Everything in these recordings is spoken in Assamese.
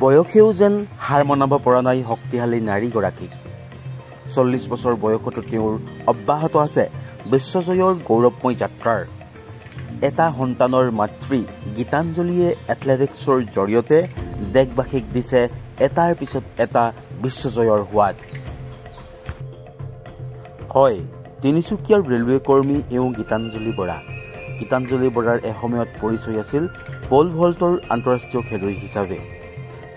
বয়সেও যেন হাৰ মনাব পৰা নাই শক্তিশালী নাৰীগৰাকীক 40 বছৰ বয়সতো তেওঁৰ অব্যাহত আছে বিশ্বজয়ৰ গৌৰৱময় যাত্ৰাৰ এটা সন্তানৰ মাতৃ গীতাঞ্জলীয়ে এথলেটিক্সৰ জৰিয়তে দেশবাসীক দিছে এটাৰ পিছত এটা বিশ্বজয়ৰ সোৱাদ হয় তিনিচুকীয়াৰ ৰেলৱে কৰ্মী এওঁ গীতাঞ্জলি বৰা গীতাঞ্জলি বৰাৰ এসময়ত পৰিচয় আছিল পল ভল্টৰ আন্তঃৰাষ্ট্ৰীয় খেলুৱৈ হিচাপে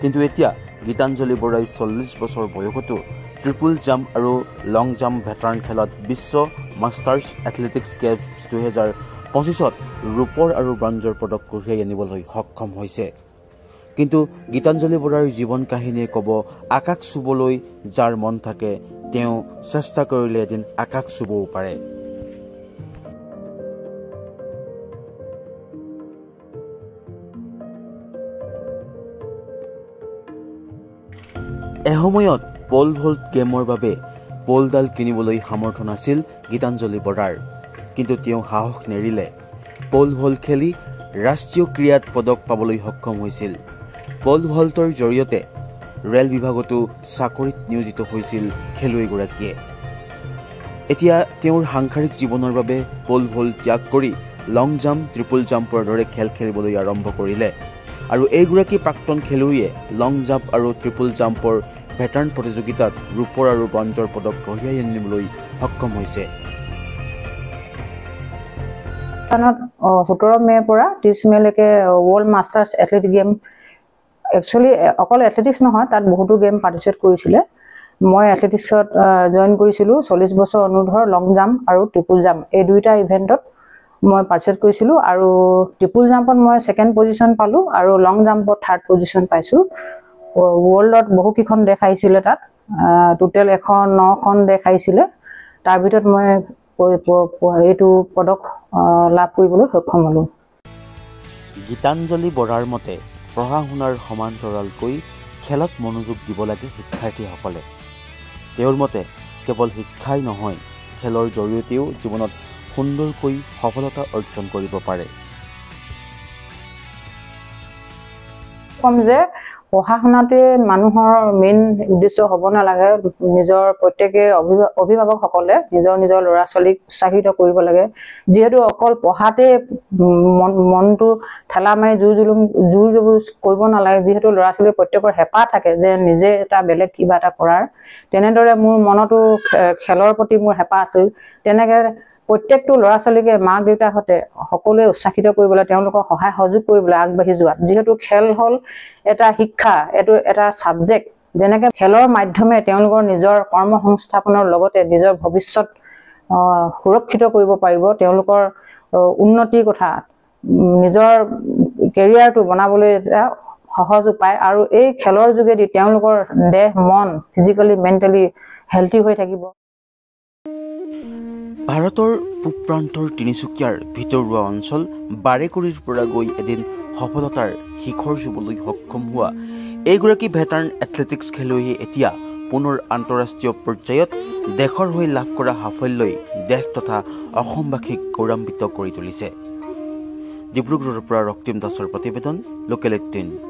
কিন্তু এতিয়া গীতাঞ্জলি বৰাই 40 বছৰ বয়সতো ট্ৰিপল জাম্প আৰু লং জাম্প ভেটাৰান খেলত বিশ্ব মাষ্টাৰ্ছ এথলেটিক্স গেমছ 2025ত ৰূপৰ আৰু ব্ৰঞ্জৰ পদক কঢ়িয়াই আনিবলৈ সক্ষম হৈছে কিন্তু গীতাঞ্জলি বৰাৰ জীৱন কাহিনীয়ে ক'ব আকাশ চুবলৈ যাৰ মন থাকে তেওঁ চেষ্টা কৰিলে এদিন আকাশ চুবও পাৰে এসময়ত পল ভল্ট গেমৰ বাবে পলডাল কিনিবলৈ সামৰ্থ্য নাছিল গীতাঞ্জলি বৰাৰ কিন্তু তেওঁ সাহস নেৰিলে পল ভল্ট খেলি ৰাষ্ট্ৰীয় ক্ৰীড়াত পদক পাবলৈ সক্ষম হৈছিল পল ভল্টৰ জৰিয়তে ৰেল বিভাগতো চাকৰিত নিয়োজিত হৈছিল খেলুৱৈগৰাকীয়ে এতিয়া তেওঁৰ সাংসাৰিক জীৱনৰ বাবে পল ভল্ট ত্যাগ কৰি লং জাম্প ট্ৰিপল জাম্পৰ দৰে খেল খেলিবলৈ আৰম্ভ কৰিলে আৰু এইগৰাকী প্ৰাক্তন খেলুৱৈয়ে লং জাম্প আৰু ট্ৰিপল জাম্পৰ ভেটাৰান প্ৰতিযোগিতাত ৰূপৰ আৰু ব্ৰঞ্জৰ পদক কঢ়িয়াই আনিবলৈ সক্ষম হৈছে 17 মেৰ পৰা 30 মেলৈকে world masters athletic game actually অকল এথলেটিক্স নহয় তাত বহুতো গেম পাৰ্টিচিপেট কৰিছিলে মই এথলেটিক্সত জইন কৰিছিলোঁ 40 বছৰ অনুৰ্ধৰ লং জাম্প আৰু ট্ৰিপল জাম্প এই দুইটা ইভেণ্টত মই পাৰ্টিচিপেট কৰিছিলোঁ আৰু ট্ৰিপল জাম্পত মই ছেকেণ্ড পজিশ্যন পালোঁ আৰু লং জাম্পত থাৰ্ড পজিশ্যন পাইছোঁ ৱৰ্ল্ডত বহুকেইখন দেশ আহিছিলে তাত টোটেল 109খন দেশ আহিছিলে তাৰ ভিতৰত মই এইটো পদক লাভ কৰিবলৈ সক্ষম হ'লোঁ গীতাঞ্জলি বৰাৰ মতে পঢ়া শুনাৰ সমান্তৰালকৈ খেলত মনোযোগ দিব লাগে শিক্ষাৰ্থীসকলে তেওঁৰ মতে কেৱল শিক্ষাই নহয় খেলৰ জৰিয়তেও জীৱনত সুন্দৰকৈ সফলতা অৰ্জন কৰিব পাৰে কম যে পঢ়া শুনাটোৱে মানুহৰ মেইন উদ্দেশ্য হ'ব নালাগে নিজৰ প্ৰত্যেকে অভিভাৱকসকলে নিজৰ ল'ৰা ছোৱালীক উৎসাহিত কৰিব লাগে যিহেতু অকল পঢ়াতে মনটো ঠেলা মাৰি জোৰ কৰিব নালাগে যিহেতু ল'ৰা ছোৱালীৰ প্ৰত্যেকৰ হেঁপাহ থাকে যে নিজে এটা বেলেগ কিবা এটা কৰাৰ তেনেদৰে মোৰ মনতো খেলৰ প্ৰতি মোৰ হেঁপাহ আছিল তেনেকৈ প্ৰত্যেকটো ল'ৰা ছোৱালীকে মাক দেউতাকহঁতে সকলোৱে উৎসাহিত কৰিবলৈ তেওঁলোকক সহায় সহযোগ কৰিবলৈ আগবাঢ়ি যোৱাত যিহেতু খেল হ'ল এটা শিক্ষা এইটো এটা ছাবজেক্ট যেনেকৈ খেলৰ মাধ্যমে তেওঁলোকৰ নিজৰ কৰ্ম সংস্থাপনৰ লগতে নিজৰ ভৱিষ্যত সুৰক্ষিত কৰিব পাৰিব তেওঁলোকৰ উন্নতিৰ কথা নিজৰ কেৰিয়াৰটো বনাবলৈ এটা সহজ উপায় আৰু এই খেলৰ যোগেদি তেওঁলোকৰ দেহ মন ফিজিকেলি মেণ্টেলি হেল্থি হৈ থাকিব ভাৰতৰ পূব প্ৰান্তৰ তিনিচুকীয়াৰ ভিতৰুৱা অঞ্চল বাৰেকুৰিৰ পৰা গৈ এদিন সফলতাৰ শিখৰ চুবলৈ সক্ষম হোৱা এইগৰাকী ভেটাৰান এথলেটিক্স খেলুৱৈয়ে এতিয়া পুনৰ আন্তঃৰাষ্ট্ৰীয় পৰ্যায়ত দেশৰ হৈ লাভ কৰা সাফল্যই দেশ তথা অসমবাসীক গৌৰৱান্বিত কৰি তুলিছে ডিব্ৰুগড়ৰ পৰা ৰক্তিম দাসৰ প্ৰতিবেদন লোকেল 18